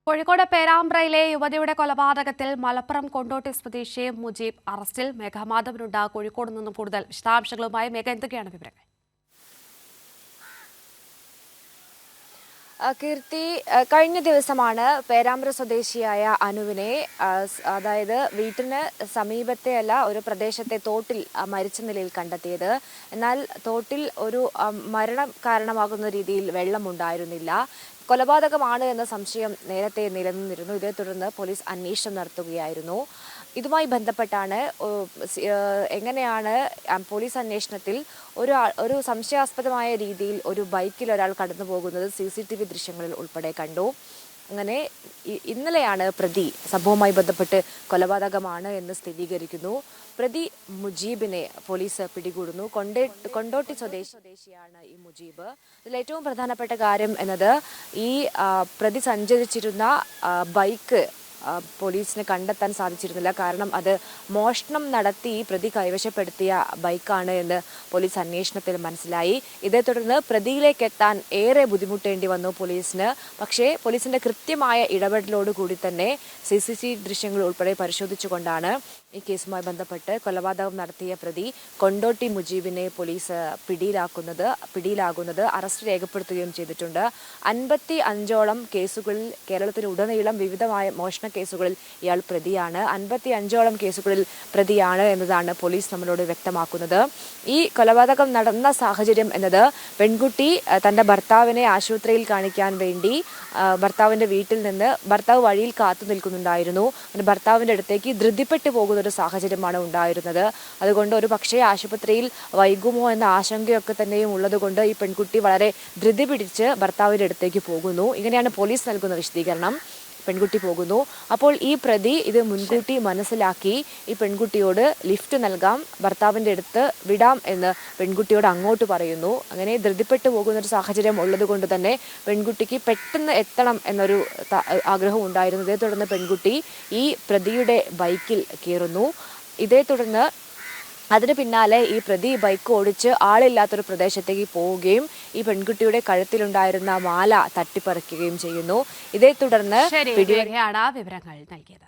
കോഴിക്കോട് പേരാമ്പ്രയിലെ യുവതിയുടെ കൊലപാതകത്തിൽ മലപ്പുറം കൊണ്ടോട്ടി സ്വദേശി മുജീബ് അറസ്റ്റിൽ. മേഘമാധവനുണ്ട് കോഴിക്കോട് നിന്നും കൂടുതൽ വിശദാംശങ്ങളുമായി. മേഘ, എന്തൊക്കെയാണ് വിവരങ്ങൾ? കീർത്തി, കഴിഞ്ഞ ദിവസമാണ് പേരാമ്പ്ര സ്വദേശിയായ അനുവിനെ അതായത് വീട്ടിന് സമീപത്തെയല്ല ഒരു പ്രദേശത്തെ തോട്ടിൽ മരിച്ച നിലയിൽ കണ്ടെത്തിയത്. എന്നാൽ തോട്ടിൽ ഒരു മരണം കാരണമാകുന്ന രീതിയിൽ വെള്ളമുണ്ടായിരുന്നില്ല. കൊലപാതകമാണ് എന്ന സംശയം നേരത്തെ നിലനിന്നിരുന്നു. ഇതേ തുടർന്ന് പോലീസ് അന്വേഷണം നടത്തുകയായിരുന്നു. ഇതുമായി ബന്ധപ്പെട്ടാണ് എങ്ങനെയാണ് പോലീസ് അന്വേഷണത്തിൽ ഒരു സംശയാസ്പദമായ രീതിയിൽ ഒരു ബൈക്കിൽ ഒരാൾ കടന്നു പോകുന്നത് CCTV ദൃശ്യങ്ങളിൽ ഉൾപ്പെടെ കണ്ടു. അങ്ങനെ ഇന്നലെയാണ് പ്രതി സംഭവവുമായി ബന്ധപ്പെട്ട് കൊലപാതകമാണ് എന്ന് സ്ഥിരീകരിക്കുന്നു. പ്രതി മുജീബിനെ പോലീസ് പിടികൂടുന്നു. കൊണ്ടോട്ടി സ്വദേശിയാണ് ഈ മുജീബ്. ഇതിൽ ഏറ്റവും പ്രധാനപ്പെട്ട കാര്യം എന്നത് ഈ പ്രതി സഞ്ചരിച്ചിരുന്ന ബൈക്ക് പോലീസിന് കണ്ടെത്താൻ സാധിച്ചിരുന്നില്ല. കാരണം അത് മോഷണം നടത്തി പ്രതി കൈവശപ്പെടുത്തിയ ബൈക്കാണ് എന്ന് പോലീസ് അന്വേഷണത്തിൽ മനസ്സിലായി. ഇതേ തുടർന്ന് പ്രതിയിലേക്ക് എത്താൻ ഏറെ ബുദ്ധിമുട്ടേണ്ടി വന്നു പോലീസിന്. പക്ഷേ പോലീസിന്റെ കൃത്യമായ ഇടപെടലോടുകൂടി തന്നെ CCTV ദൃശ്യങ്ങൾ ഉൾപ്പെടെ പരിശോധിച്ചുകൊണ്ടാണ് ഈ കേസുമായി ബന്ധപ്പെട്ട് കൊലപാതകം നടത്തിയ പ്രതി കൊണ്ടോട്ടി മുജീബിനെ പോലീസ് പിടിയിലാകുന്നത് അറസ്റ്റ് രേഖപ്പെടുത്തുകയും ചെയ്തിട്ടുണ്ട്. 55ഓളം കേസുകളിൽ കേരളത്തിലുടനീളം വിവിധമായ മോഷണ കേസുകളിൽ ഇയാൾ പ്രതിയാണ്. 55ഓളം കേസുകളിൽ പ്രതിയാണ് എന്നതാണ് പോലീസ് നമ്മളോട് വ്യക്തമാക്കുന്നത്. ഈ കൊലപാതകം നടന്ന സാഹചര്യം എന്നത് പെൺകുട്ടി തന്റെ ഭർത്താവിനെ ആശുപത്രിയിൽ കാണിക്കാൻ വേണ്ടി ഭർത്താവിന്റെ വീട്ടിൽ നിന്ന് ഭർത്താവ് വഴിയിൽ കാത്തു നിൽക്കുന്നുണ്ടായിരുന്നു. ഭർത്താവിന്റെ അടുത്തേക്ക് ധൃതിപ്പെട്ടു പോകുന്ന ഒരു സാഹചര്യമാണ് ഉണ്ടായിരുന്നത്. അതുകൊണ്ട് ഒരു പക്ഷേ ആശുപത്രിയിൽ വൈകുമോ എന്ന ആശങ്കയൊക്കെ തന്നെയും ഉള്ളതുകൊണ്ട് ഈ പെൺകുട്ടി വളരെ ധൃതി പിടിച്ച് ഭർത്താവിന്റെ അടുത്തേക്ക് പോകുന്നു. ഇങ്ങനെയാണ് പോലീസ് നൽകുന്ന വിശദീകരണം. പെൺകുട്ടി പോകുന്നു. അപ്പോൾ ഈ പ്രതി ഇത് മുൻകൂട്ടി മനസ്സിലാക്കി ഈ പെൺകുട്ടിയോട് ലിഫ്റ്റ് നൽകാം, ഭർത്താവിൻ്റെ അടുത്ത് വിടാം എന്ന് പെൺകുട്ടിയോട് അങ്ങോട്ട് പറയുന്നു. അങ്ങനെ ധൃതിപ്പെട്ടു പോകുന്ന ഒരു സാഹചര്യം ഉള്ളത് കൊണ്ട് തന്നെ പെൺകുട്ടിക്ക് പെട്ടെന്ന് എത്തണം എന്നൊരു ആഗ്രഹം ഉണ്ടായിരുന്നു. ഇതേ തുടർന്ന് പെൺകുട്ടി ഈ പ്രതിയുടെ ബൈക്കിൽ കയറുന്നു. ഇതേ തുടർന്ന് അതിന് പിന്നാലെ ഈ പ്രതി ബൈക്ക് ഓടിച്ച് ആളില്ലാത്തൊരു പ്രദേശത്തേക്ക് പോവുകയും ഈ പെൺകുട്ടിയുടെ കഴുത്തിലുണ്ടായിരുന്ന മാല തട്ടിപ്പറിക്കുകയും ചെയ്യുന്നു. ഇതേ തുടർന്ന് വിവരങ്ങൾ നൽകിയത്.